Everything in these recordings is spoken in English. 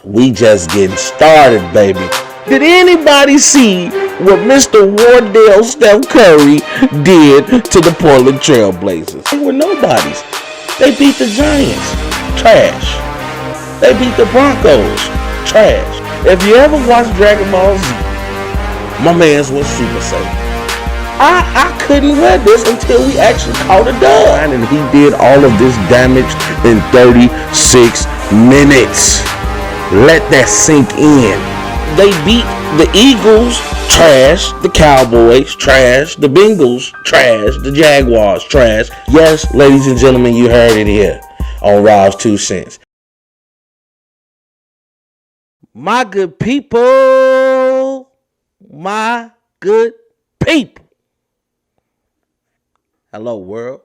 We just getting started, baby. Did anybody see what Mr. Wardell Steph Curry did to the Portland Trailblazers? They were nobodies. They beat the Giants. Trash. They beat the Broncos. Trash. If you ever watched Dragon Ball Z, my man's was Super Saiyan. I couldn't wear this until we actually caught a dub. And he did all of this damage in 36 minutes. Let that sink in. They beat the Eagles, trash. The Cowboys, trash. The Bengals, trash. The Jaguars, trash. Yes, ladies and gentlemen, you heard it here on Robs2Cents. My good people. My good people. Hello, world.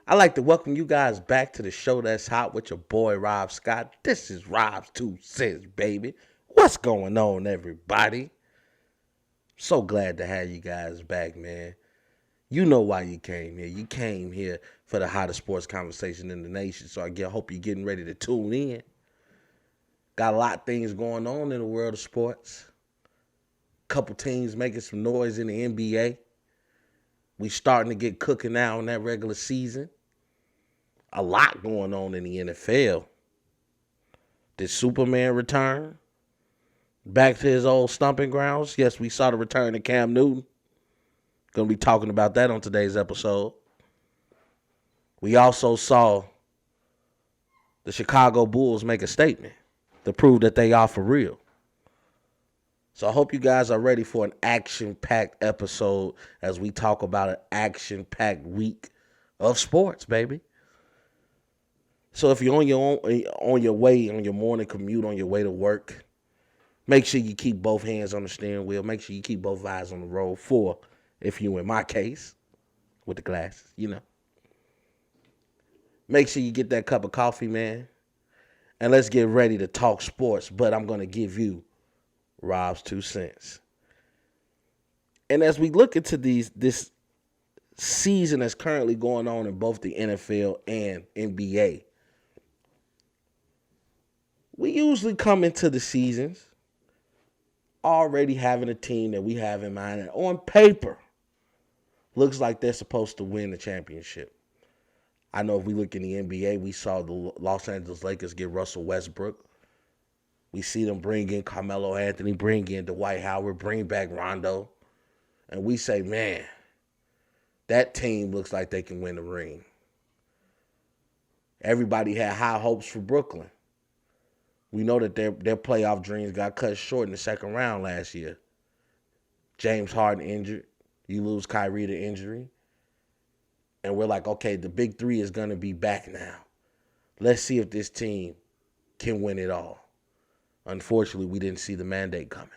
I'd like to welcome you guys back to the show that's hot with your boy, Rob Scott. This is Robs2Cents, baby. What's going on, everybody? So glad to have you guys back, man. You know why you came here. You came here for the hottest sports conversation in the nation, so I hope you're getting ready to tune in. Got a lot of things going on in the world of sports. Couple teams making some noise in the NBA. We starting to get cooking now in that regular season. A lot going on in the NFL. Did Superman return back to his old stomping grounds? Yes, we saw the return of Cam Newton. Going to be talking about that on today's episode. We also saw the Chicago Bulls make a statement to prove that they are for real. So I hope you guys are ready for an action-packed episode as we talk about an action-packed week of sports, baby. So if you're on your way, on your morning commute, on your way to work, make sure you keep both hands on the steering wheel. Make sure you keep both eyes on the road for, if you in my case, with the glasses, you know. Make sure you get that cup of coffee, man. And let's get ready to talk sports. But I'm going to give you Robs2Cents. And as we look into this season that's currently going on in both the NFL and NBA, we usually come into the seasons already having a team that we have in mind, and on paper looks like they're supposed to win the championship. I know if we look in the NBA, we saw the Los Angeles Lakers get Russell Westbrook. We see them bring in Carmelo Anthony, bring in Dwight Howard, bring back Rondo. And we say, man, that team looks like they can win the ring. Everybody had high hopes for Brooklyn. We know that their playoff dreams got cut short in the second round last year. James Harden injured. You lose Kyrie to injury. And we're like, okay, the big three is going to be back now. Let's see if this team can win it all. Unfortunately, we didn't see the mandate coming.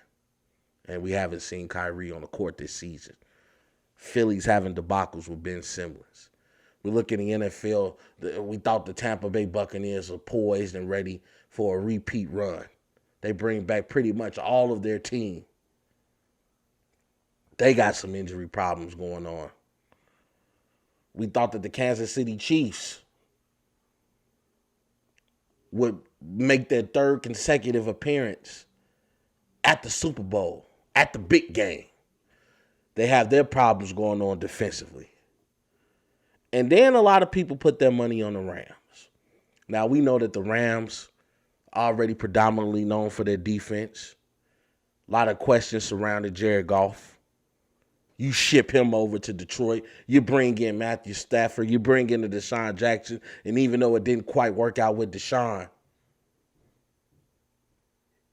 And we haven't seen Kyrie on the court this season. Philly's having debacles with Ben Simmons. We look in the NFL, we thought the Tampa Bay Buccaneers are poised and ready for a repeat run. They bring back pretty much all of their team. They got some injury problems going on. We thought that the Kansas City Chiefs would make their third consecutive appearance at the Super Bowl, at the big game. They have their problems going on defensively. And then a lot of people put their money on the Rams. Now, we know that the Rams are already predominantly known for their defense. A lot of questions surrounding Jared Goff. You ship him over to Detroit. You bring in Matthew Stafford. You bring in the Deshaun Jackson. And even though it didn't quite work out with Deshaun,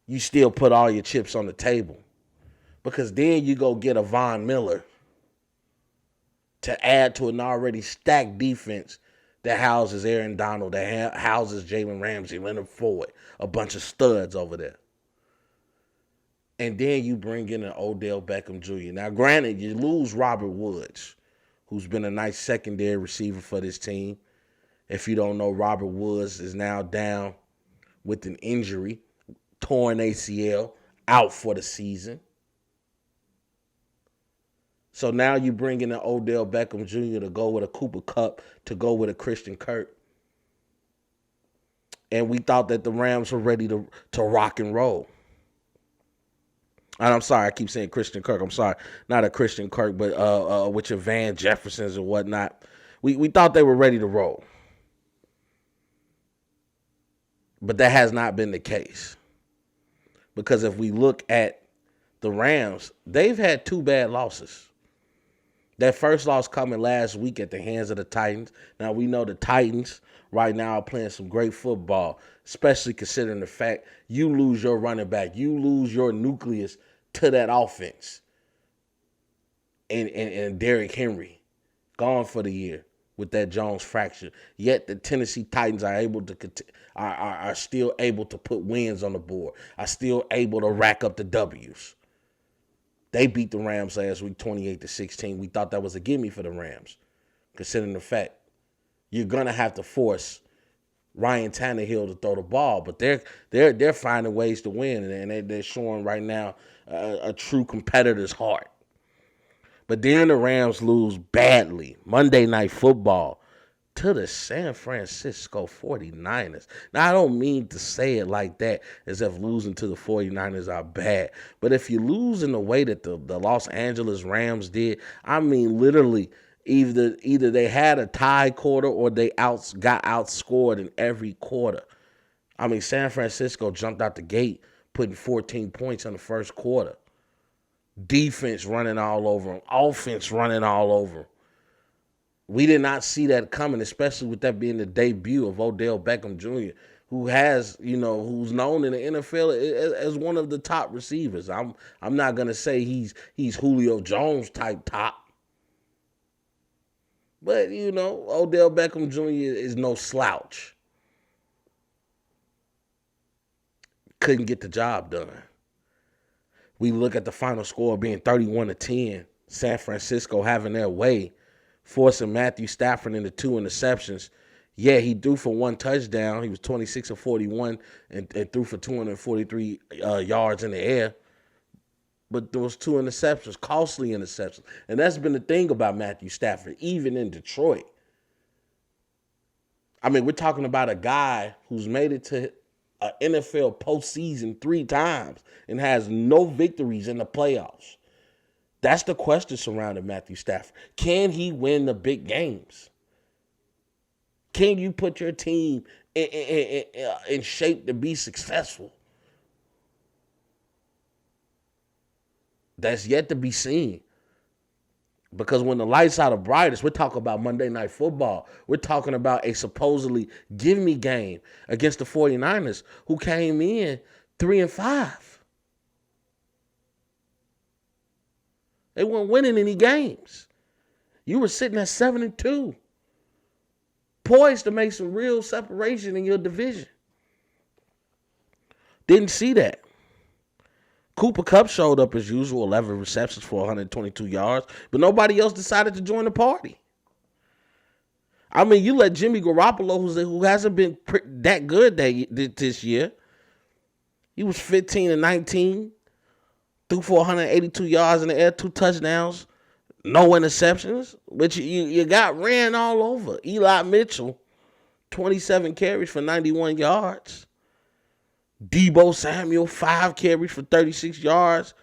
you still put all your chips on the table. Because then you go get a Von Miller to add to an already stacked defense that houses Aaron Donald, that houses Jalen Ramsey, Leonard Floyd, a bunch of studs over there. And then you bring in an Odell Beckham Jr. Now, granted, you lose Robert Woods, who's been a nice secondary receiver for this team. If you don't know, Robert Woods is now down with an injury, torn ACL, out for the season. So now you bring in an Odell Beckham Jr. to go with a Cooper Kupp, to go with a Christian Kirk. And we thought that the Rams were ready to rock and roll. And I'm sorry, I keep saying Christian Kirk. I'm sorry, not a Christian Kirk, but with your Van Jeffersons and whatnot. We thought they were ready to roll. But that has not been the case. Because if we look at the Rams, they've had 2 bad losses. That first loss coming last week at the hands of the Titans. Now, we know the Titans right now are playing some great football, especially considering the fact you lose your running back. You lose your nucleus to that offense. And Derrick Henry, gone for the year with that Jones fracture. Yet the Tennessee Titans are able to are still able to put wins on the board, are still able to rack up the W's. They beat the Rams last week 28-16. We thought that was a gimme for the Rams, considering the fact you're gonna have to force Ryan Tannehill to throw the ball, but they're finding ways to win, and they're showing right now a true competitor's heart. But then the Rams lose badly Monday Night Football to the San Francisco 49ers. Now, I don't mean to say it like that as if losing to the 49ers are bad. But if you lose in the way that the Los Angeles Rams did, I mean literally either they had a tie quarter or they got outscored in every quarter. I mean, San Francisco jumped out the gate putting 14 points in the first quarter. Defense running all over them. Offense running all over them. We did not see that coming, especially with that being the debut of Odell Beckham Jr., who's known in the NFL as one of the top receivers. I'm not gonna say he's Julio Jones type top, but Odell Beckham Jr. is no slouch. Couldn't get the job done. We look at the final score being 31-10, San Francisco having their way, forcing Matthew Stafford into 2 interceptions. Yeah, he threw for 1 touchdown. He was 26-41 and threw for 243 yards in the air. But those 2 interceptions, costly interceptions. And that's been the thing about Matthew Stafford, even in Detroit. I mean, we're talking about a guy who's made it to an NFL postseason 3 times and has no victories in the playoffs. That's the question surrounding Matthew Stafford. Can he win the big games? Can you put your team in shape to be successful? That's yet to be seen. Because when the lights are the brightest, we're talking about Monday Night Football. We're talking about a supposedly give-me game against the 49ers, who came in 3-5. They weren't winning any games. You were sitting at 7-2, poised to make some real separation in your division. Didn't see that. Cooper Kupp showed up as usual, 11 receptions for 122 yards, but nobody else decided to join the party. I mean, you let Jimmy Garoppolo, who hasn't been that good this year, he was 15-19, threw for 182 yards in the air, 2 touchdowns, no interceptions, but you got ran all over. Eli Mitchell, 27 carries for 91 yards. Deebo Samuel, 5 carries for 36 yards,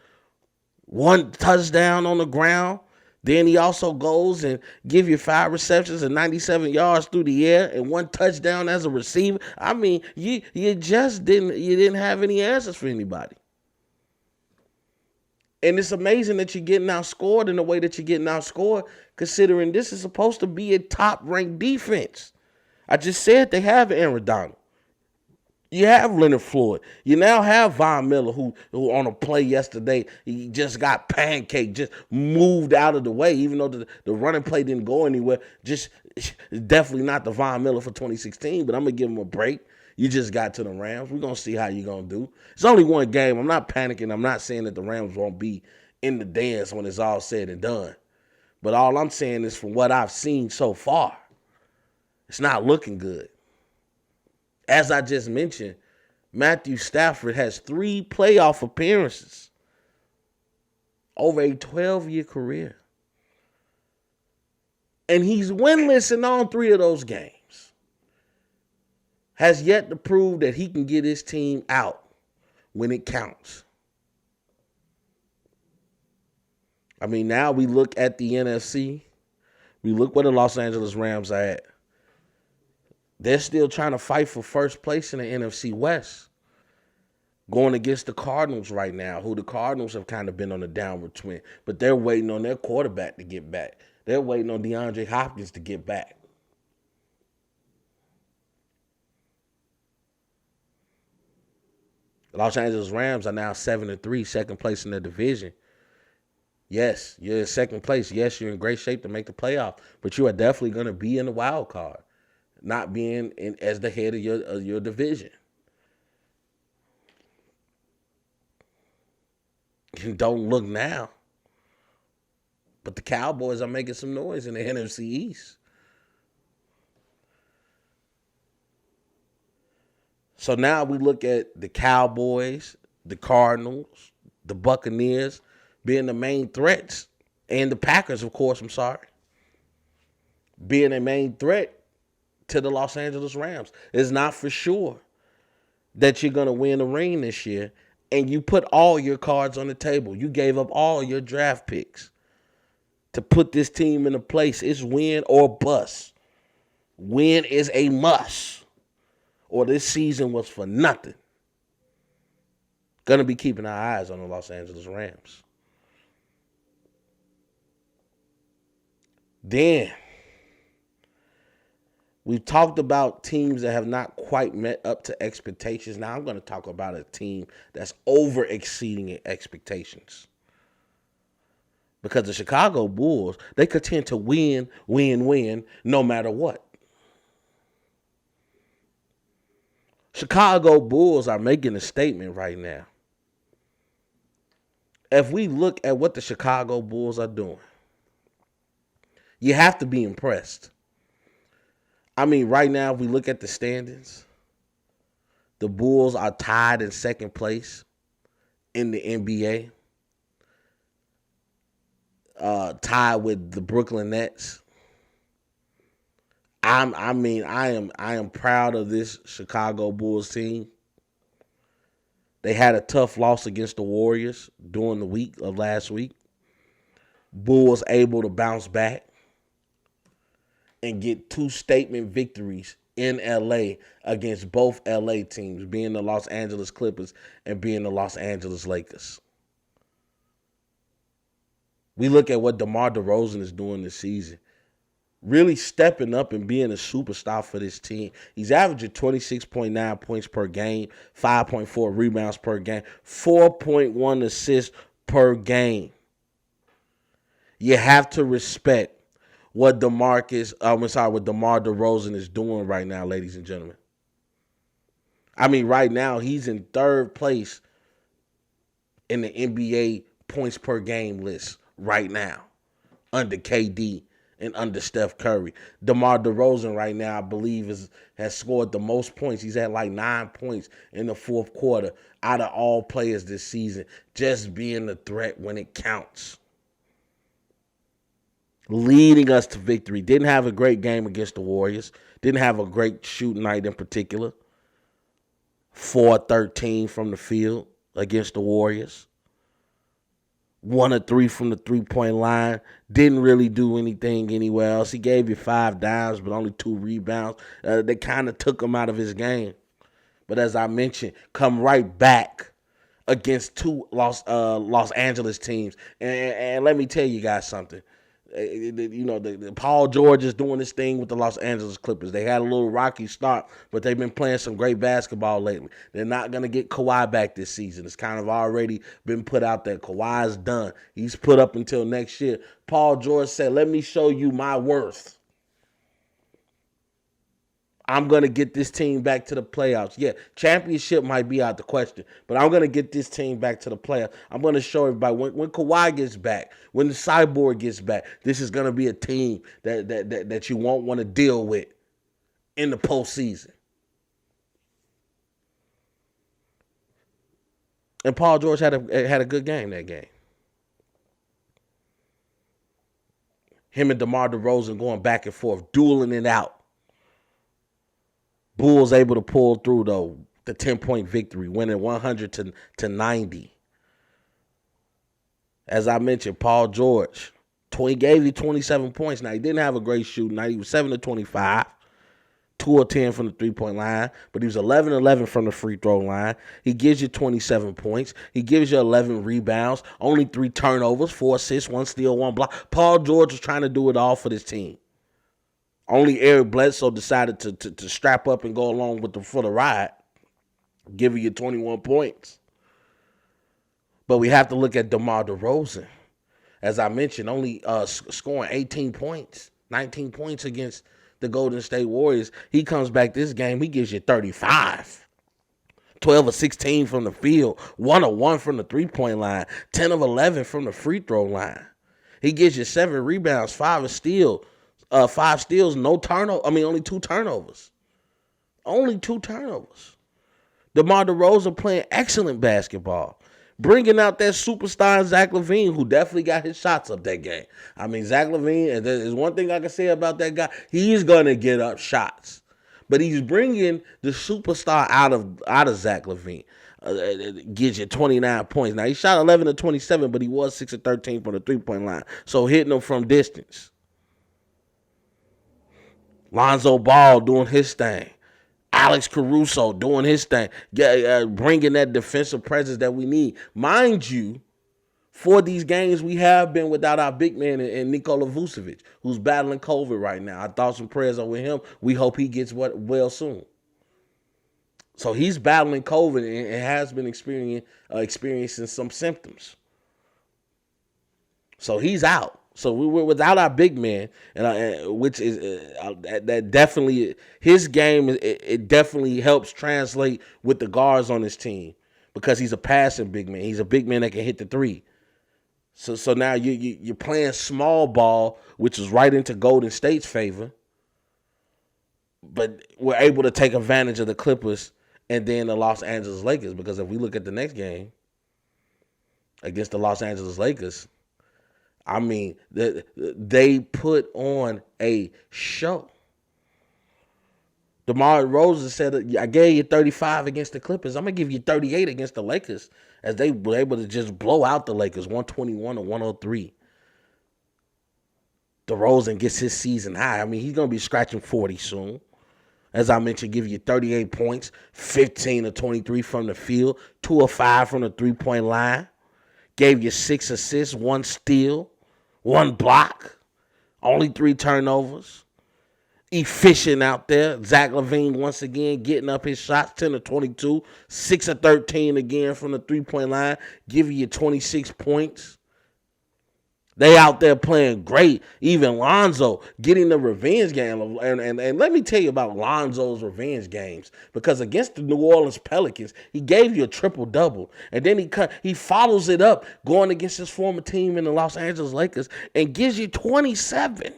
1 touchdown on the ground. Then he also goes and give you 5 receptions and 97 yards through the air and 1 touchdown as a receiver. I mean, you just didn't have any answers for anybody. And it's amazing that you're getting outscored in the way that you're getting outscored, considering this is supposed to be a top-ranked defense. I just said they have Aaron Donald. You have Leonard Floyd. You now have Von Miller, who on a play yesterday, he just got pancaked, just moved out of the way, even though the running play didn't go anywhere. Just definitely not the Von Miller for 2016, but I'm going to give him a break. You just got to the Rams. We're going to see how you're going to do. It's only one game. I'm not panicking. I'm not saying that the Rams won't be in the dance when it's all said and done. But all I'm saying is from what I've seen so far, it's not looking good. As I just mentioned, Matthew Stafford has 3 playoff appearances over a 12-year career. And he's winless in all 3 of those games. has yet to prove that he can get his team out when it counts. I mean, now we look at the NFC. We look where the Los Angeles Rams are at. They're still trying to fight for first place in the NFC West. Going against the Cardinals right now, who the Cardinals have kind of been on a downward trend. But they're waiting on their quarterback to get back. They're waiting on DeAndre Hopkins to get back. The Los Angeles Rams are now 7-3, second place in their division. Yes, you're in second place. Yes, you're in great shape to make the playoff, but you are definitely going to be in the wild card, not being in as the head of your division. You don't look now, but the Cowboys are making some noise in the NFC East. So now we look at the Cowboys, the Cardinals, the Buccaneers being the main threats, and the Packers, of course, being a main threat to the Los Angeles Rams. It's not for sure that you're going to win the ring this year, and you put all your cards on the table. You gave up all your draft picks to put this team in a place. It's win or bust. Win is a must, or this season was for nothing. Going to be keeping our eyes on the Los Angeles Rams. Then we've talked about teams that have not quite met up to expectations. Now I'm going to talk about a team that's over exceeding expectations. Because the Chicago Bulls, they could to win no matter what. Chicago Bulls are making a statement right now. If we look at what the Chicago Bulls are doing, you have to be impressed. I mean, right now, if we look at the standings, the Bulls are tied in second place in the NBA, tied with the Brooklyn Nets. I am proud of this Chicago Bulls team. They had a tough loss against the Warriors during the week of last week. Bulls able to bounce back and get two statement victories in LA against both LA teams, being the Los Angeles Clippers and being the Los Angeles Lakers. We look at what DeMar DeRozan is doing this season. Really stepping up and being a superstar for this team. He's averaging 26.9 points per game, 5.4 rebounds per game, 4.1 assists per game. You have to respect what DeMar DeRozan is doing right now, ladies and gentlemen. I mean, right now, he's in third place in the NBA points per game list right now, under KD and under Steph Curry. DeMar DeRozan right now, I believe, has scored the most points. He's at like 9 points in the fourth quarter out of all players this season, just being a threat when it counts. Leading us to victory. Didn't have a great game against the Warriors. Didn't have a great shooting night in particular. 4-13 from the field against the Warriors. 1 of 3 from the three-point line. Didn't really do anything anywhere else. He gave you 5 dimes, but only 2 rebounds. They kind of took him out of his game. But as I mentioned, come right back against two Los Angeles teams. And let me tell you guys something. The Paul George is doing this thing with the Los Angeles Clippers. They had a little rocky start, but they've been playing some great basketball lately. They're not going to get Kawhi back this season. It's kind of already been put out there. Kawhi's done. He's put up until next year. Paul George said, let me show you my worth. I'm going to get this team back to the playoffs. Yeah, championship might be out the question, but I'm going to get this team back to the playoffs. I'm going to show everybody when Kawhi gets back, when the Cyborg gets back, this is going to be a team that you won't want to deal with in the postseason. And Paul George had a good game that game. Him and DeMar DeRozan going back and forth, dueling it out. Bulls able to pull through the 10-point victory, winning 100 to 90. As I mentioned, Paul George, he gave you 27 points. Now, he didn't have a great shooting night. He was 7 of 25, 2 of 10 from the three-point line, but he was 11 from the free throw line. He gives you 27 points. He gives you 11 rebounds, only 3 turnovers, 4 assists, 1 steal, 1 block. Paul George was trying to do it all for this team. Only Eric Bledsoe decided to strap up and go along for the ride, giving you 21 points. But we have to look at DeMar DeRozan. As I mentioned, only scoring 18 points, 19 points against the Golden State Warriors. He comes back this game, he gives you 35. 12 of 16 from the field, 1 of 1 from the three-point line, 10 of 11 from the free throw line. He gives you 7 rebounds, 5 steals, no turnover. Only 2 turnovers. Only 2 turnovers. DeMar DeRozan playing excellent basketball. Bringing out that superstar Zach LaVine, who definitely got his shots up that game. Zach LaVine, there's one thing I can say about that guy. He's going to get up shots. But he's bringing the superstar out of Zach LaVine. Gives you 29 points. Now, he shot 11 of 27, but he was 6 of 13 from the three-point line. So, hitting them from distance. Lonzo Ball doing his thing. Alex Caruso doing his thing, bringing that defensive presence that we need. Mind you, for these games, we have been without our big man in Nikola Vucevic, who's battling COVID right now. Our thoughts and prayers are with him. We hope he gets well soon. So he's battling COVID and has been experiencing some symptoms. So he's out. So we were without our big man, which is that definitely his game. It definitely helps translate with the guards on his team because he's a passing big man. He's a big man that can hit the three. So now you're playing small ball, which is right into Golden State's favor. But we're able to take advantage of the Clippers and then the Los Angeles Lakers, because if we look at the next game against the Los Angeles Lakers, they put on a show. DeMar DeRozan said, I gave you 35 against the Clippers. I'm going to give you 38 against the Lakers, as they were able to just blow out the Lakers 121 to 103. DeRozan gets his season high. He's going to be scratching 40 soon. As I mentioned, give you 38 points, 15 to 23 from the field, 2 of 5 from the three-point line. Gave you 6 assists, 1 steal, 1 block, only 3 turnovers. Efficient out there. Zach LaVine once again getting up his shots, 10 to 22, 6 of 13 again from the three-point line, giving you 26 points. They out there playing great. Even Lonzo getting the revenge game. And let me tell you about Lonzo's revenge games. Because against the New Orleans Pelicans, he gave you a triple-double. And then he follows it up going against his former team in the Los Angeles Lakers and gives you 27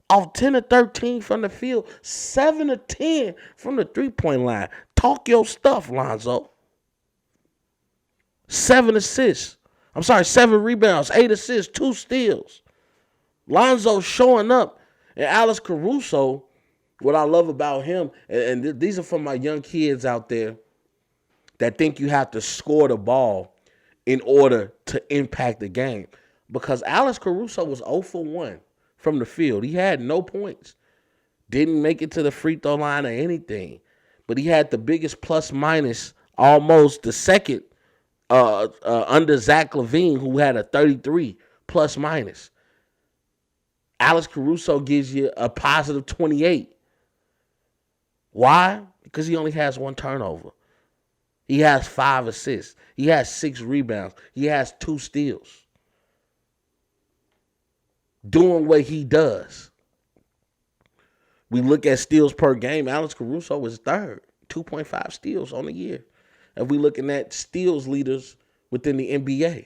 off 10 of 13 from the field, 7 of 10 from the three-point line. Talk your stuff, Lonzo. 7 rebounds, 8 assists, 2 steals. Lonzo showing up. And Alex Caruso, what I love about him, and these are for my young kids out there that think you have to score the ball in order to impact the game. Because Alex Caruso was 0 for 1 from the field. He had no points. Didn't make it to the free throw line or anything. But he had the biggest plus minus, almost the second, under Zach LaVine, who had a 33 plus minus. Alex Caruso gives you a positive 28. Why? Because he only has 1 turnover. He has 5 assists. He has 6 rebounds. He has 2 steals. Doing what he does. We look at steals per game. Alex Caruso is third. 2.5 steals on the year. If we looking at steals leaders within the NBA.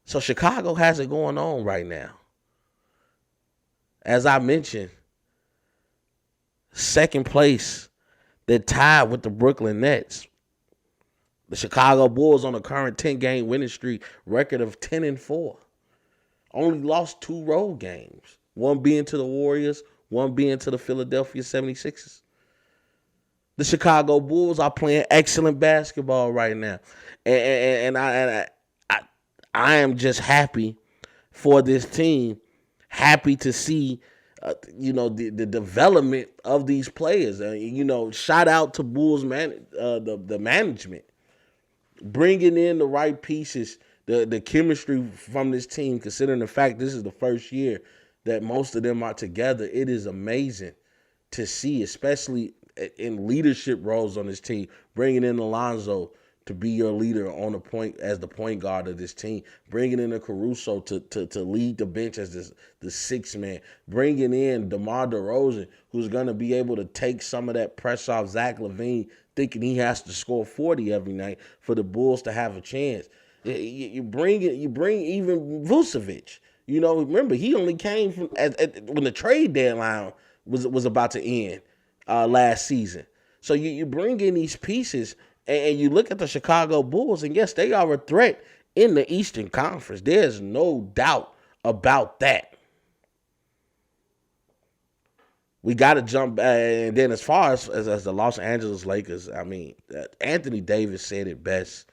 So Chicago has it going on right now. As I mentioned, second place, they're tied with the Brooklyn Nets. The Chicago Bulls on a current 10-game winning streak, record of 10-4. Only lost 2 road games. One being to the Warriors, one being to the Philadelphia 76ers. The Chicago Bulls are playing excellent basketball right now. And I am just happy for this team, happy to see the development of these players. Shout out to Bulls the management, bringing in the right pieces, the chemistry from this team, considering the fact this is the first year that most of them are together. It is amazing to see, especially in leadership roles on this team, bringing in Alonzo to be your leader on the point as the point guard of this team, bringing in a Caruso to lead the bench as the sixth man, bringing in DeMar DeRozan, who's going to be able to take some of that pressure off Zach LaVine, thinking he has to score 40 every night for the Bulls to have a chance. You bring even Vucevic. Remember, he only came from when the trade deadline was about to end last season. So you bring in these pieces, and you look at the Chicago Bulls, and yes, they are a threat in the Eastern Conference. There's no doubt about that. We got to jump, and then as far as the Los Angeles Lakers, I mean, Anthony Davis said it best.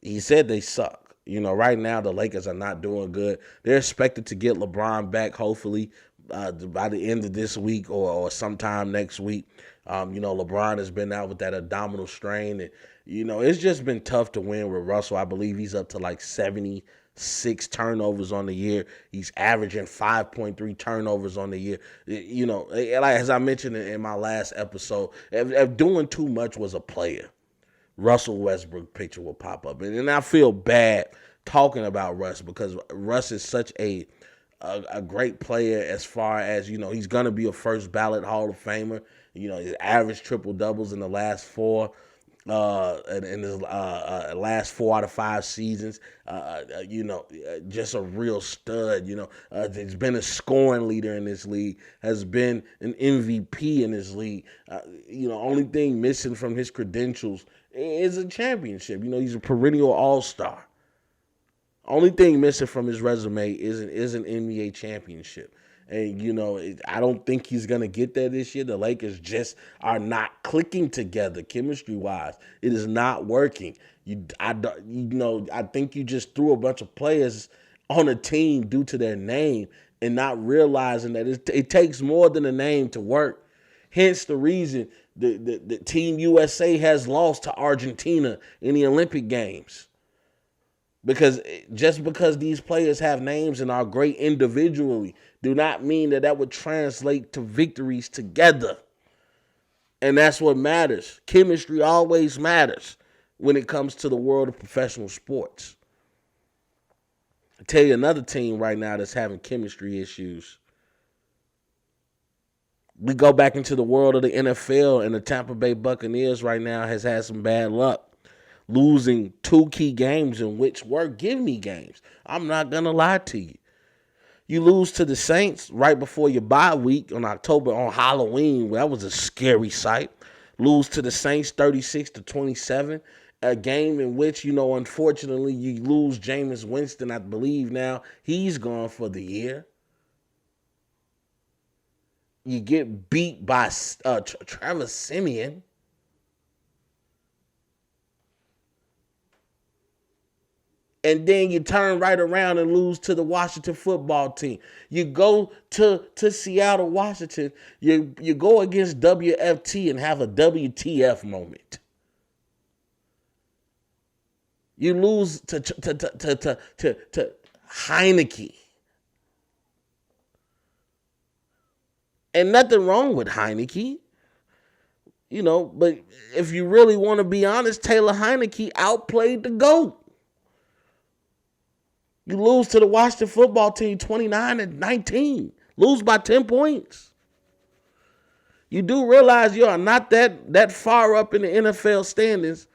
He said they suck. Right now the Lakers are not doing good. They're expected to get LeBron back, hopefully, by the end of this week or sometime next week. LeBron has been out with that abdominal strain. And, it's just been tough to win with Russell. I believe he's up to like 76 turnovers on the year. He's averaging 5.3 turnovers on the year. Like as I mentioned in my last episode, if doing too much was a player, Russell Westbrook picture will pop up. And I feel bad talking about Russ because Russ is such a great player as far as, he's going to be a first ballot Hall of Famer. His average triple doubles in the last four. In his last 4 out of 5 seasons, just a real stud. He's been a scoring leader in this league, has been an MVP in this league. Only thing missing from his credentials is a championship. He's a perennial all-star. Only thing missing from his resume is an NBA championship. And, I don't think he's going to get that this year. The Lakers just are not clicking together chemistry-wise. It is not working. I think you just threw a bunch of players on a team due to their name and not realizing that it takes more than a name to work. Hence the reason the Team USA has lost to Argentina in the Olympic Games. Because just because these players have names and are great individually do not mean that would translate to victories together. And that's what matters. Chemistry always matters when it comes to the world of professional sports. I'll tell you another team right now that's having chemistry issues. We go back into the world of the NFL, and the Tampa Bay Buccaneers right now has had some bad luck, losing 2 key games in which were give-me games. I'm not going to lie to you. You lose to the Saints right before your bye week on Halloween. That was a scary sight. Lose to the Saints 36-27. A game in which, unfortunately, you lose Jameis Winston. I believe now he's gone for the year. You get beat by Trevor Siemian. And then you turn right around and lose to the Washington football team. You go to Seattle, Washington. You go against WFT and have a WTF moment. You lose to Heineke. And nothing wrong with Heineke. But if you really want to be honest, Taylor Heineke outplayed the GOAT. You lose to the Washington football team 29-19. Lose by 10 points. You do realize you are not that far up in the NFL standings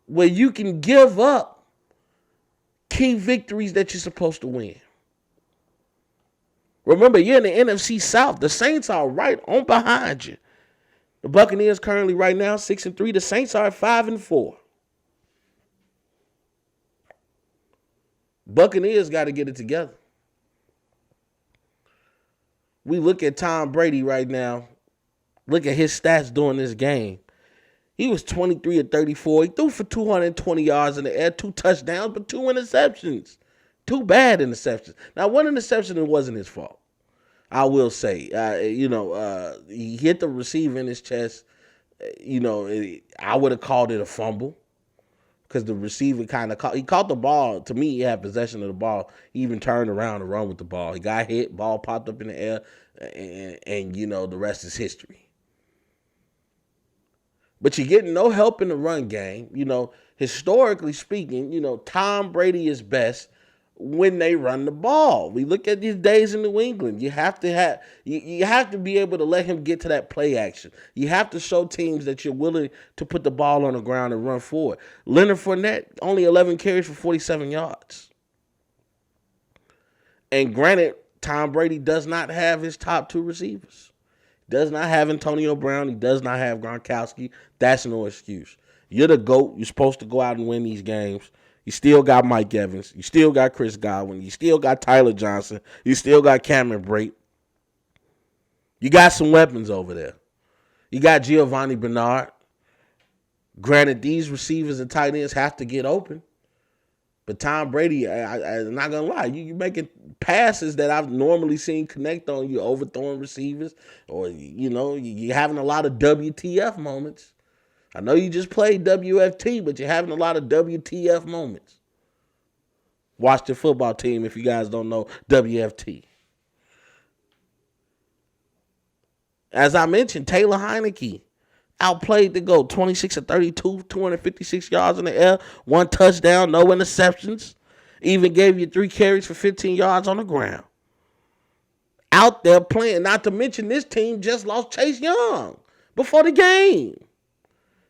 where you can give up key victories that you're supposed to win. Remember, you're in the NFC South. The Saints are right on behind you. The Buccaneers currently right now 6-3. The Saints are at 5-4. Buccaneers got to get it together. We look at Tom Brady right now. Look at his stats during this game. He was 23 of 34. He threw for 220 yards in the air, 2 touchdowns, but 2 interceptions. 2 bad interceptions. Now, one interception, it wasn't his fault. I will say, he hit the receiver in his chest. I would have called it a fumble because the receiver he caught the ball. To me, he had possession of the ball. He even turned around and run with the ball. He got hit, ball popped up in the air, and the rest is history. But you're getting no help in the run game. Historically speaking, Tom Brady is best when they run the ball. We look at these days in New England. You have to be able to let him get to that play action. You have to show teams that you're willing to put the ball on the ground and run forward. Leonard Fournette, only 11 carries for 47 yards. And granted, Tom Brady does not have his top 2 receivers. Does not have Antonio Brown. He does not have Gronkowski. That's no excuse. You're the GOAT. You're supposed to go out and win these games. You still got Mike Evans. You still got Chris Godwin. You still got Tyler Johnson. You still got Cameron Brate. You got some weapons over there. You got Giovanni Bernard. Granted, these receivers and tight ends have to get open. But Tom Brady, I'm not going to lie, you're making passes that I've normally seen connect on you, overthrowing receivers, or, you're having a lot of WTF moments. I know you just played WFT, but you're having a lot of WTF moments. Watch the football team if you guys don't know WFT. As I mentioned, Taylor Heineke outplayed the GOAT, 26 of 32, 256 yards in the air, 1 touchdown, no interceptions. Even gave you 3 carries for 15 yards on the ground. Out there playing. Not to mention this team just lost Chase Young before the game.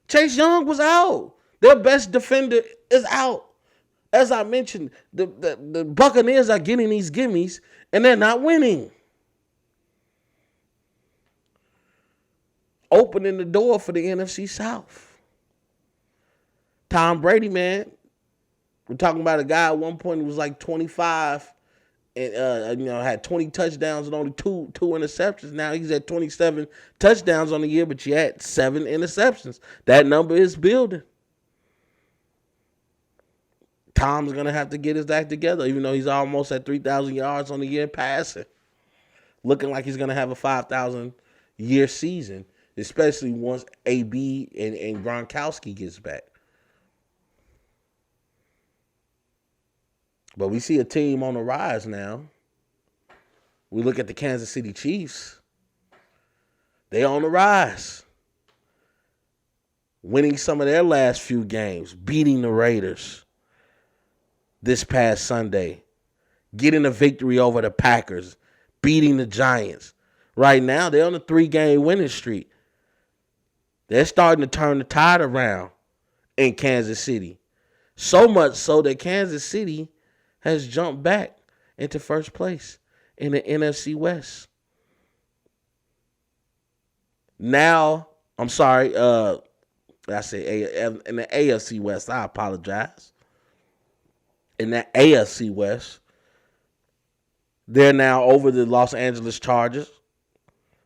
Chase Young was out. Their best defender is out. As I mentioned, the Buccaneers are getting these gimmies, and they're not winning. Opening the door for the NFC South. Tom Brady, man. We're talking about a guy at one point who was like 25 and had 20 touchdowns and only two interceptions. Now he's at 27 touchdowns on the year, but you had 7 interceptions. That number is building. Tom's going to have to get his act together, even though he's almost at 3,000 yards on the year passing. Looking like he's going to have a 5,000-year season, especially once AB and Gronkowski gets back. But we see a team on the rise now. We look at the Kansas City Chiefs. They're on the rise. Winning some of their last few games. Beating the Raiders this past Sunday. Getting a victory over the Packers. Beating the Giants. Right now, they're on a 3-game winning streak. They're starting to turn the tide around in Kansas City. So much so that Kansas City has jumped back into first place in the NFC West. Now, I'm sorry, I said in the AFC West, I apologize. In the AFC West, they're now over the Los Angeles Chargers.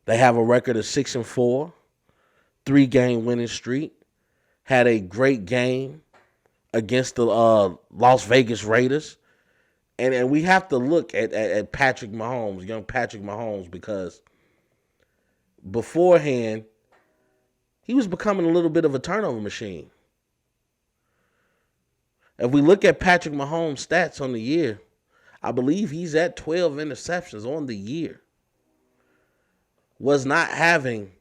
They have a record of 6-4, 3-game winning streak. Had a great game against the Las Vegas Raiders. And we have to look at Patrick Mahomes, young Patrick Mahomes, because beforehand, he was becoming a little bit of a turnover machine. If we look at Patrick Mahomes' stats on the year, I believe he's at 12 interceptions on the year. Was not having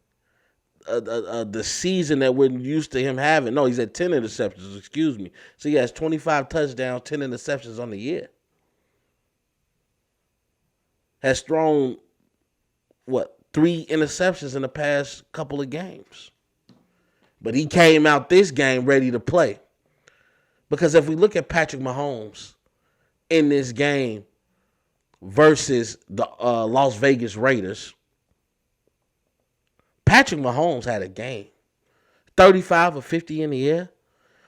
the season that we're used to him having. No, he's at 10 interceptions, excuse me. So he has 25 touchdowns, 10 interceptions on the year. Has thrown, 3 interceptions in the past couple of games. But he came out this game ready to play. Because if we look at Patrick Mahomes in this game versus the Las Vegas Raiders, Patrick Mahomes had a game. 35 of 50 in the air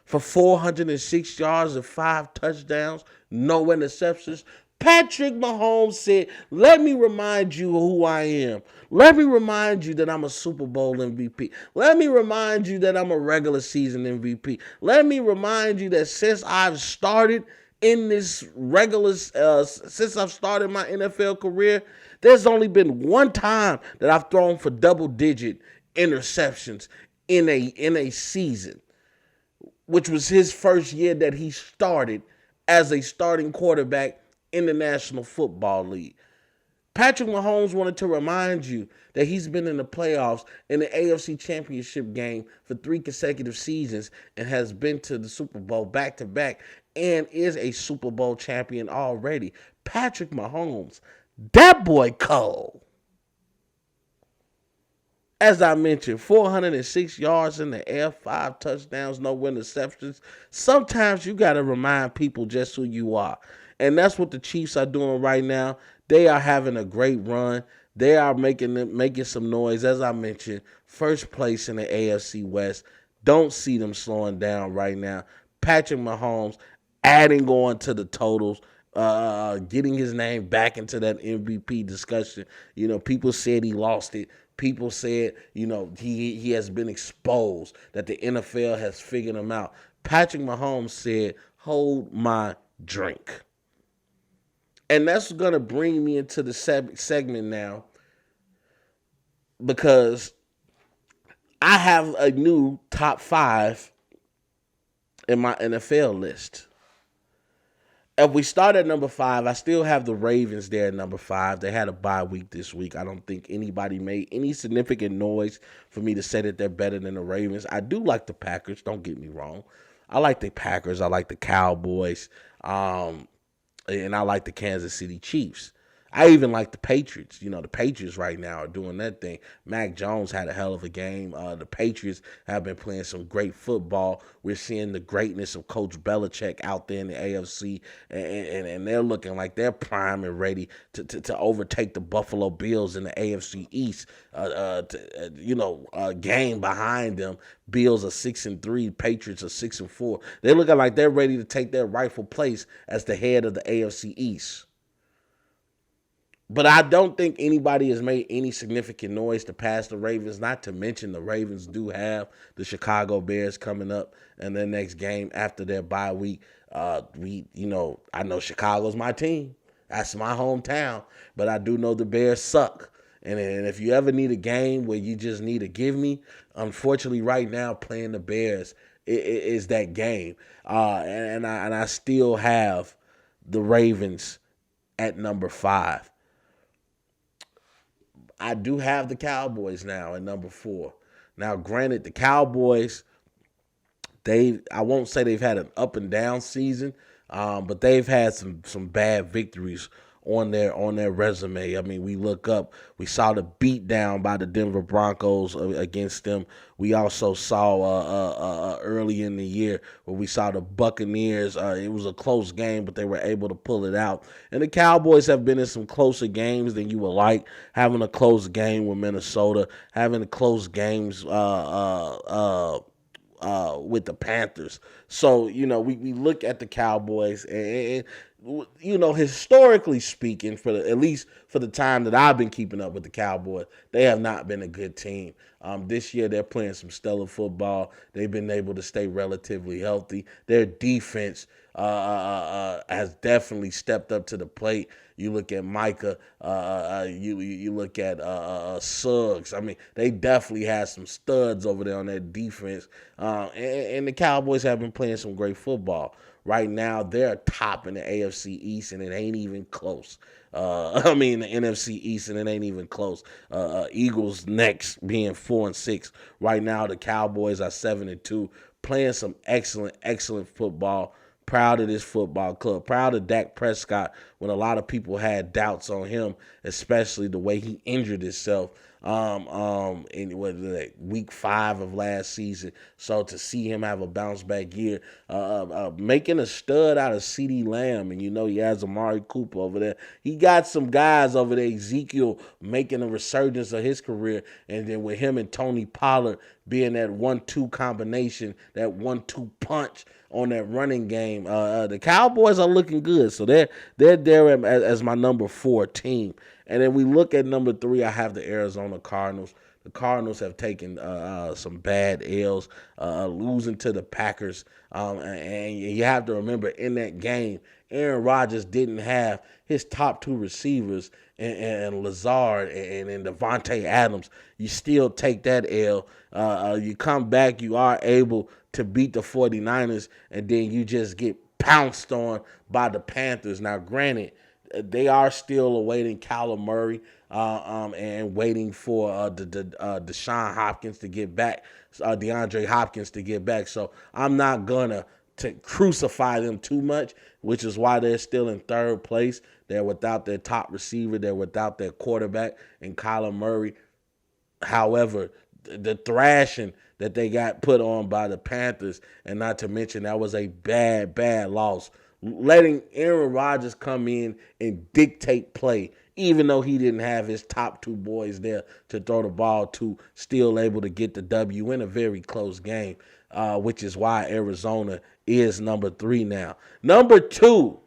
for 406 yards and 5 touchdowns, no interceptions, Patrick Mahomes said, let me remind you who I am. Let me remind you that I'm a Super Bowl MVP. Let me remind you that I'm a regular season MVP. Let me remind you that since I've started in this since I've started my NFL career, there's only been one time that I've thrown for double-digit interceptions in a season, which was his first year that he started as a starting quarterback in the National Football League. Patrick Mahomes wanted to remind you that he's been in the playoffs in the AFC Championship game for 3 consecutive seasons and has been to the Super Bowl back to back and is a Super Bowl champion already. Patrick Mahomes, that boy cold. As I mentioned, 406 yards in the air, 5 touchdowns, no interceptions. Sometimes you got to remind people just who you are. And that's what the Chiefs are doing right now. They are having a great run. They are making some noise. As I mentioned, first place in the AFC West. Don't see them slowing down right now. Patrick Mahomes adding on to the totals, getting his name back into that MVP discussion. People said he lost it. People said, he has been exposed, that the NFL has figured him out. Patrick Mahomes said, hold my drink. And that's going to bring me into the segment now, because I have a new top 5 in my NFL list. If we start at number 5, I still have the Ravens there at number 5. They had a bye week this week. I don't think anybody made any significant noise for me to say that they're better than the Ravens. I do like the Packers. Don't get me wrong. I like the Packers. I like the Cowboys. And I like the Kansas City Chiefs. I even like the Patriots. The Patriots right now are doing that thing. Mac Jones had a hell of a game. The Patriots have been playing some great football. We're seeing the greatness of Coach Belichick out there in the AFC, and they're looking like they're prime and ready to overtake the Buffalo Bills in the AFC East. Game behind them. Bills are 6-3. Patriots are 6-4. They're looking like they're ready to take their rightful place as the head of the AFC East. But I don't think anybody has made any significant noise to pass the Ravens, not to mention the Ravens do have the Chicago Bears coming up in their next game after their bye week. I know Chicago's my team. That's my hometown. But I do know the Bears suck. And if you ever need a game where you just need to give me, unfortunately right now playing the Bears is that game. And I still have the Ravens at number 5. I do have the Cowboys now at number 4. Now, granted, the Cowboys, I won't say they've had an up and down season, but they've had some bad victories on their resume. I mean, we saw the beat down by the Denver Broncos against them. We also saw early in the year where we saw the Buccaneers. It was a close game, but they were able to pull it out. And the Cowboys have been in some closer games than you would like, having a close game with Minnesota, having a close games with the Panthers. So, we look at the Cowboys and historically speaking, at least for the time that I've been keeping up with the Cowboys, they have not been a good team. This year they're playing some stellar football. They've been able to stay relatively healthy. Their defense has definitely stepped up to the plate. You look at Micah, you look at Suggs. I mean, they definitely have some studs over there on that defense. And the Cowboys have been playing some great football. Right now, they're top in the AFC East, and it ain't even close. The NFC East, and it ain't even close. Eagles next, being 4-6. Right now, the Cowboys are 7-2, playing some excellent football. Proud of this football club. Proud of Dak Prescott when a lot of people had doubts on him, especially the way he injured himself in week 5 of last season. So to see him have a bounce back year, making a stud out of CeeDee Lamb, and he has Amari Cooper over there. He got some guys over there, Ezekiel making a resurgence of his career, and then with him and Tony Pollard being that 1-2 combination, that 1-2 punch on that running game. The Cowboys are looking good, so they're there as my number 4 team. And then we look at number 3. I have the Arizona Cardinals. The Cardinals have taken some bad L's, losing to the Packers. And you have to remember, in that game, Aaron Rodgers didn't have his top 2 receivers and Lazard and Devontae Adams. You still take that L. You come back, you are able to beat the 49ers, and then you just get pounced on by the Panthers. Now, granted, they are still awaiting Kyler Murray and waiting for Deshaun Hopkins to get back, DeAndre Hopkins to get back. So I'm not gonna to crucify them too much, which is why they're still in 3rd place. They're without their top receiver. They're without their quarterback and Kyler Murray. However, the thrashing that they got put on by the Panthers, and not to mention that was a bad, bad loss. Letting Aaron Rodgers come in and dictate play, even though he didn't have his top 2 boys there to throw the ball to, still able to get the W in a very close game, which is why Arizona is number 3 now. Number 2,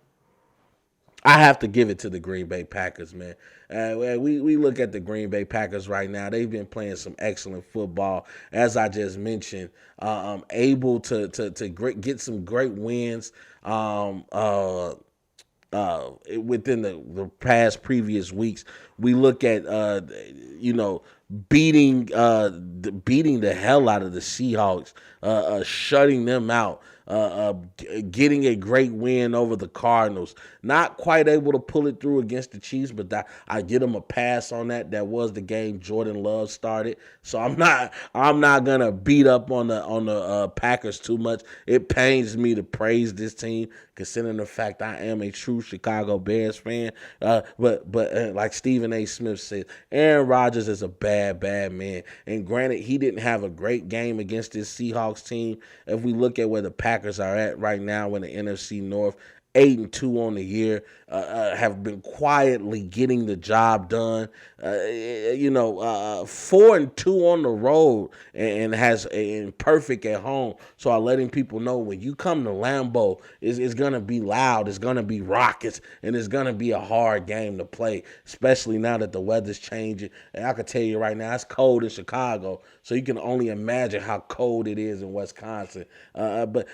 I have to give it to the Green Bay Packers, man. We look at the Green Bay Packers right now. They've been playing some excellent football, as I just mentioned. Able to get some great wins within the past previous weeks. We look at beating the hell out of the Seahawks, shutting them out, getting a great win over the Cardinals. Not quite able to pull it through against the Chiefs, but I give them a pass on that. That was the game Jordan Love started, so I'm not gonna beat up on the Packers too much. It pains me to praise this team, considering the fact I am a true Chicago Bears fan. But like Stephen A. Smith said, Aaron Rodgers is a bad man. And granted, he didn't have a great game against this Seahawks team. If we look at where the Packers are at right now in the NFC North, 8-2 on the year, have been quietly getting the job done. 4-2 on the road and has perfect at home. So I'm letting people know, when you come to Lambeau, it's gonna be loud, it's gonna be rockets, and it's gonna be a hard game to play, especially now that the weather's changing. And I can tell you right now, it's cold in Chicago, so you can only imagine how cold it is in Wisconsin. But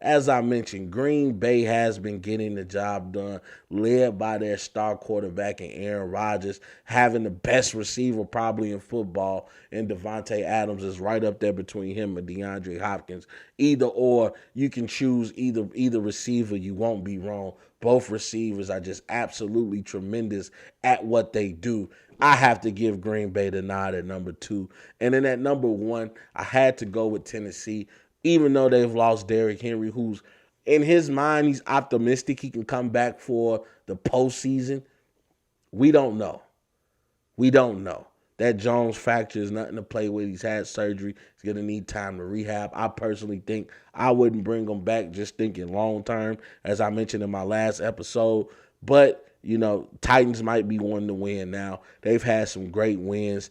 as I mentioned, Green Bay has been getting the job done, led by their star quarterback and Aaron Rodgers, having the best receiver probably in football, and Devontae Adams is right up there between him and DeAndre Hopkins. Either or, you can choose either receiver. You won't be wrong. Both receivers are just absolutely tremendous at what they do. I have to give Green Bay the nod at number 2. And then at number 1, I had to go with Tennessee, even though they've lost Derrick Henry, who's, in his mind, he's optimistic he can come back for the postseason. We don't know. That Jones fracture is nothing to play with. He's had surgery. He's going to need time to rehab. I personally think I wouldn't bring him back, just thinking long term, as I mentioned in my last episode. But Titans might be one to win now. They've had some great wins,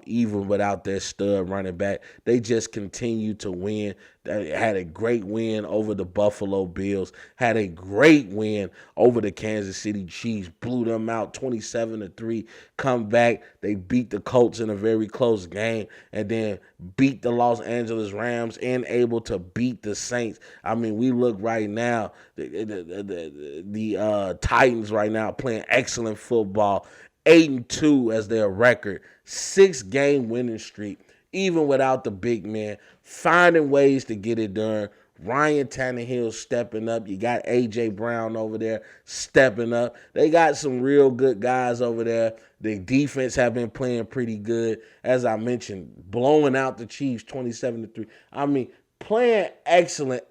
even without their stud running back. They just continue to win. They had a great win over the Buffalo Bills, had a great win over the Kansas City Chiefs, blew them out 27-3, come back. They beat the Colts in a very close game, and then beat the Los Angeles Rams and able to beat the Saints. I mean, we look right now, the Titans right now playing excellent football, 8-2 as their record, 6-game winning streak, even without the big man, finding ways to get it done. Ryan Tannehill stepping up. You got A.J. Brown over there stepping up. They got some real good guys over there. The defense have been playing pretty good. As I mentioned, blowing out the Chiefs 27-3. I mean, playing excellent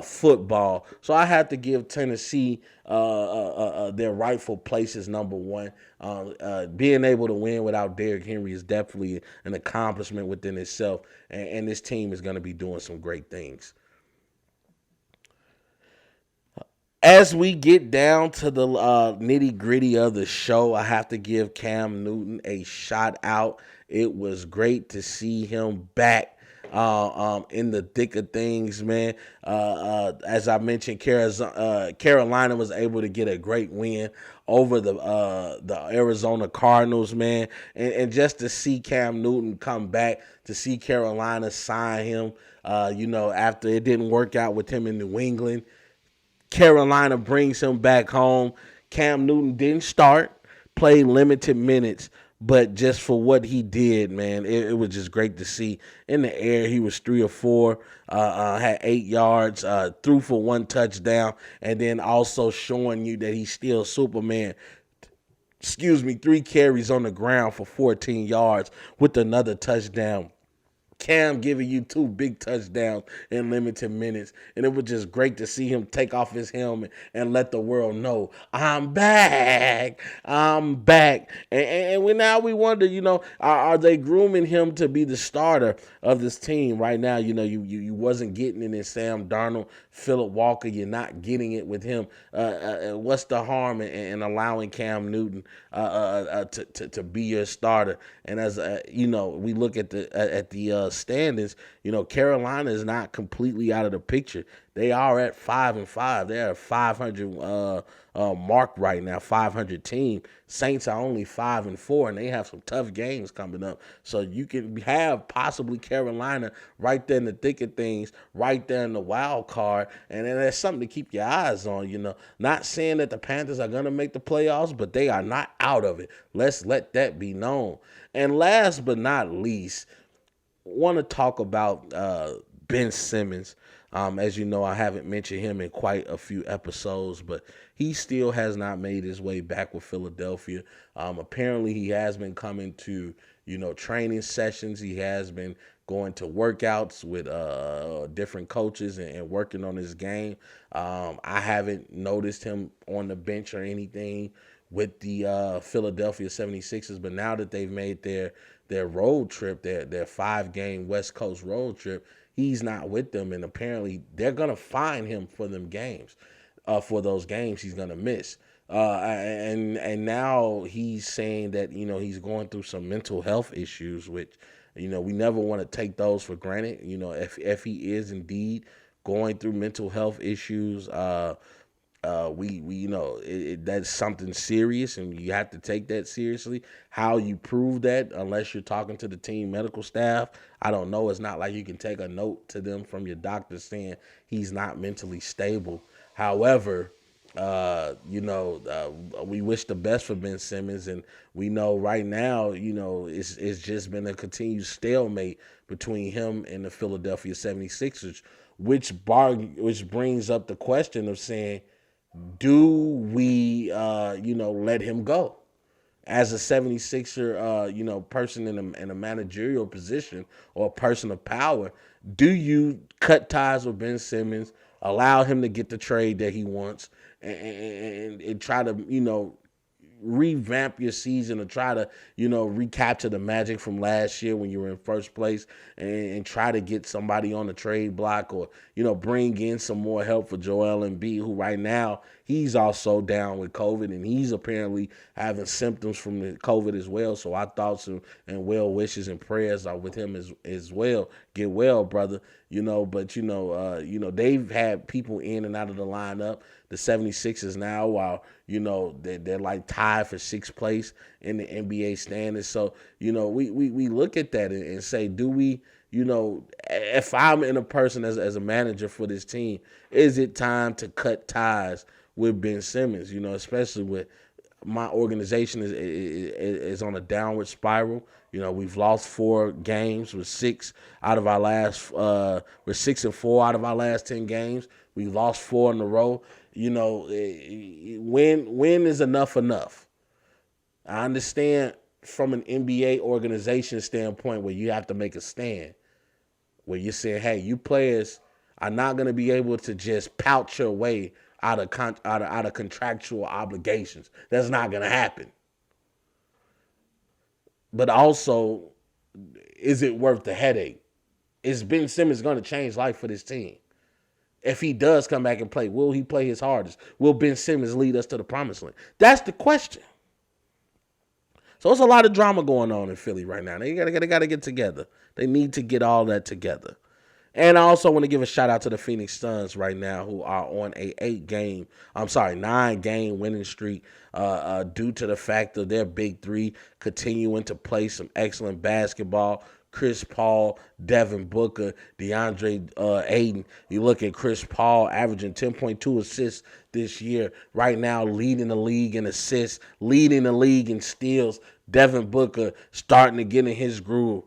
football. So I have to give Tennessee their rightful place as number 1. Being able to win without Derrick Henry is definitely an accomplishment within itself, and this team is going to be doing some great things. As we get down to the nitty gritty of the show, I have to give Cam Newton a shout out. It was great to see him back in the thick of things, man. As I mentioned, Carolina was able to get a great win over the Arizona Cardinals, man, and just to see Cam Newton come back, to see Carolina sign him, after it didn't work out with him in New England. Carolina brings him back home. Cam Newton didn't start, played limited minutes, but just for what he did, man, it was just great to see. In the air, he was 3 or 4, had 8 yards, threw for 1 touchdown, and then also showing you that he's still Superman. 3 carries on the ground for 14 yards with another touchdown. Cam giving you 2 big touchdowns in limited minutes. And it was just great to see him take off his helmet and let the world know, I'm back. I'm back. Now we wonder, are they grooming him to be the starter of this team? Right now, you wasn't getting it in Sam Darnold, Phillip Walker. You're not getting it with him. What's the harm in allowing Cam Newton to be your starter? And as we look at the standings, Carolina is not completely out of the picture. They are at 5-5. They're at 500 mark right now, 500 team. Saints are only 5-4, and they have some tough games coming up. So you can have possibly Carolina right there in the thick of things, right there in the wild card, and then that's something to keep your eyes on. Not saying that the Panthers are gonna make the playoffs, but they are not out of it. Let's let that be known. And last but not least, want to talk about Ben Simmons. As you know, I haven't mentioned him in quite a few episodes, but he still has not made his way back with Philadelphia. Apparently, he has been coming to, training sessions. He has been going to workouts with different coaches and working on his game. I haven't noticed him on the bench or anything with the Philadelphia 76ers, but now that they've made their road trip, their 5-game West Coast road trip, he's not with them, and apparently they're gonna find him for them games, for those games he's gonna miss. And now he's saying that he's going through some mental health issues, which we never want to take those for granted. If he is indeed going through mental health issues, that's something serious, and you have to take that seriously. How you prove that, unless you're talking to the team medical staff, I don't know. It's not like you can take a note to them from your doctor saying he's not mentally stable. However, we wish the best for Ben Simmons, and we know right now, it's just been a continued stalemate between him and the Philadelphia 76ers, which brings up the question of saying, do we, let him go? As a 76er, person in a managerial position or a person of power, do you cut ties with Ben Simmons, allow him to get the trade that he wants, and try to, revamp your season, or try to, recapture the magic from last year when you were in first place, and try to get somebody on the trade block, or, bring in some more help for Joel Embiid, who right now he's also down with COVID, and he's apparently having symptoms from the COVID as well. So our thoughts and well wishes and prayers are with him as well. Get well, brother. But they've had people in and out of the lineup. The 76ers now, while they're like tied for 6th place in the NBA standings. So we look at that and say, do we? If I'm in a person as a manager for this team, is it time to cut ties with Ben Simmons? Especially with my organization is on a downward spiral. We've lost 4 games. We're 6 out of our last. We're 6-4 out of our last 10 games. We lost 4 in a row. When is enough enough? I understand from an NBA organization standpoint where you have to make a stand, where you're saying, hey, you players are not going to be able to just pout your way out of contractual obligations. That's not going to happen. But also, is it worth the headache? Is Ben Simmons going to change life for this team? If he does come back and play, will he play his hardest? Will Ben Simmons lead us to the promised land? That's the question. So it's a lot of drama going on in Philly right now. They gotta get together. They need to get all that together. And I also want to give a shout out to the Phoenix Suns right now, who are on a 9-game winning streak due to the fact of their big three continuing to play some excellent basketball. Chris Paul, Devin Booker, DeAndre Ayton. You look at Chris Paul averaging 10.2 assists this year, right now leading the league in assists, leading the league in steals. Devin Booker starting to get in his groove,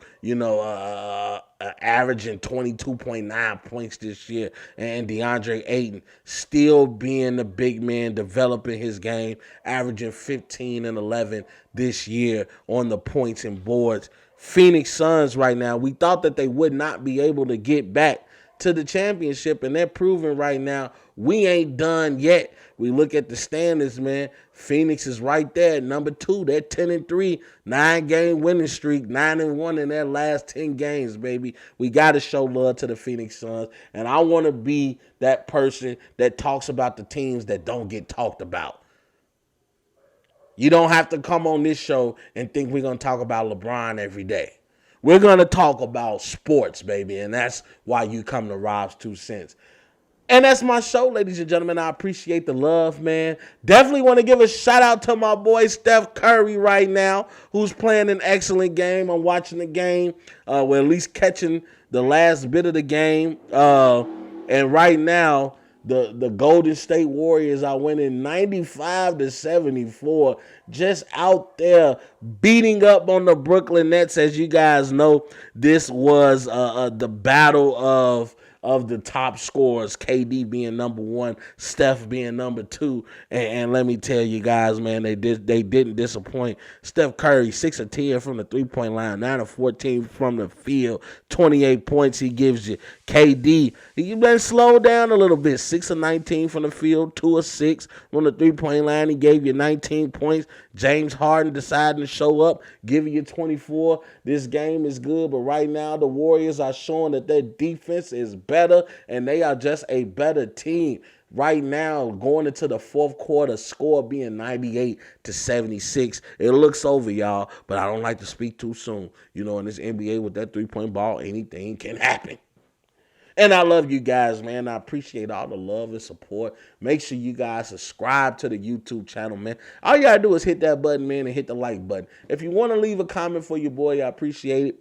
averaging 22.9 points this year. And DeAndre Ayton still being the big man, developing his game, averaging 15 and 11 this year on the points and boards. Phoenix Suns right now, we thought that they would not be able to get back to the championship, and they're proving right now we ain't done yet. We look at the standings, man. Phoenix is right there, number 2. They're 10-3, 9-game winning streak, 9-1 in their last 10 games, baby. We got to show love to the Phoenix Suns, and I want to be that person that talks about the teams that don't get talked about. You don't have to come on this show and think we're going to talk about LeBron every day. We're going to talk about sports, baby, and that's why you come to Robs2Cents. And that's my show, ladies and gentlemen. I appreciate the love, man. Definitely want to give a shout out to my boy Steph Curry right now, who's playing an excellent game. I'm watching the game. We're at least catching the last bit of the game. And right now, the Golden State Warriors are winning 95-74, just out there beating up on the Brooklyn Nets. As you guys know, this was the battle of the top scorers, KD being number 1, Steph being number 2. And let me tell you guys, man, they didn't disappoint. Steph Curry, 6 of 10 from the three-point line, 9 of 14 from the field, 28 points he gives you. KD, he's been slowed down a little bit, 6 of 19 from the field, 2 of 6 from the three-point line. He gave you 19 points. James Harden deciding to show up, giving you 24. This game is good, but right now the Warriors are showing that their defense is better, and they are just a better team. Right now, going into the fourth quarter, score being 98-76. It looks over, y'all, but I don't like to speak too soon. In this NBA with that three-point ball, anything can happen. And I love you guys, man. I appreciate all the love and support. Make sure you guys subscribe to the YouTube channel, man. All you got to do is hit that button, man, and hit the like button. If you want to leave a comment for your boy, I appreciate it.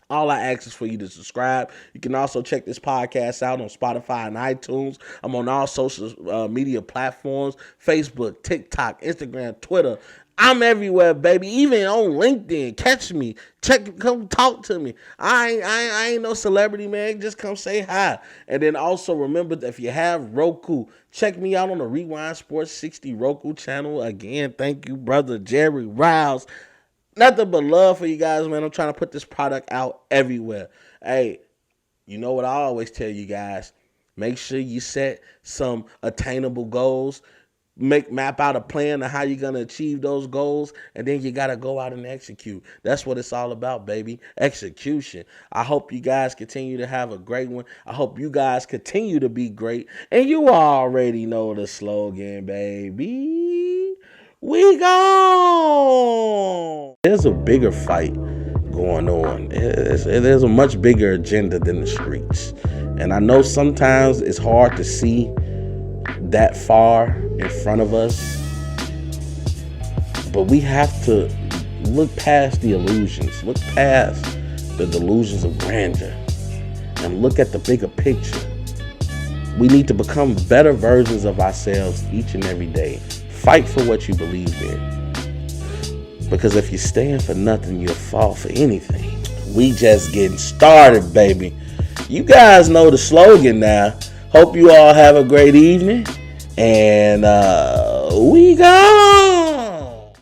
All I ask is for you to subscribe. You can also check this podcast out on Spotify and iTunes. I'm on all social media platforms, Facebook, TikTok, Instagram, Twitter. I'm everywhere, baby. Even on LinkedIn. Catch me. Come talk to me. I ain't no celebrity, man. Just come say hi. And then also remember that if you have Roku, check me out on the Rewind Sports 60 Roku channel. Again, thank you, brother Jerry Rouse. Nothing but love for you guys, man. I'm trying to put this product out everywhere. Hey, you know what I always tell you guys? Make sure you set some attainable goals. Map out a plan of how you're going to achieve those goals, and then you got to go out and execute. That's what it's all about, baby. Execution. I hope you guys continue to have a great one. I hope you guys continue to be great. And you already know the slogan, baby. We gone. There's a bigger fight going on. There's a much bigger agenda than the streets. And I know sometimes it's hard to see that far in front of us, but we have to look past the illusions, look past the delusions of grandeur, and look at the bigger picture. We need to become better versions of ourselves each and every day. Fight for what you believe in, because if you stand for nothing, you'll fall for anything. We just getting started, baby. You guys know the slogan now. Hope you all have a great evening. And we go.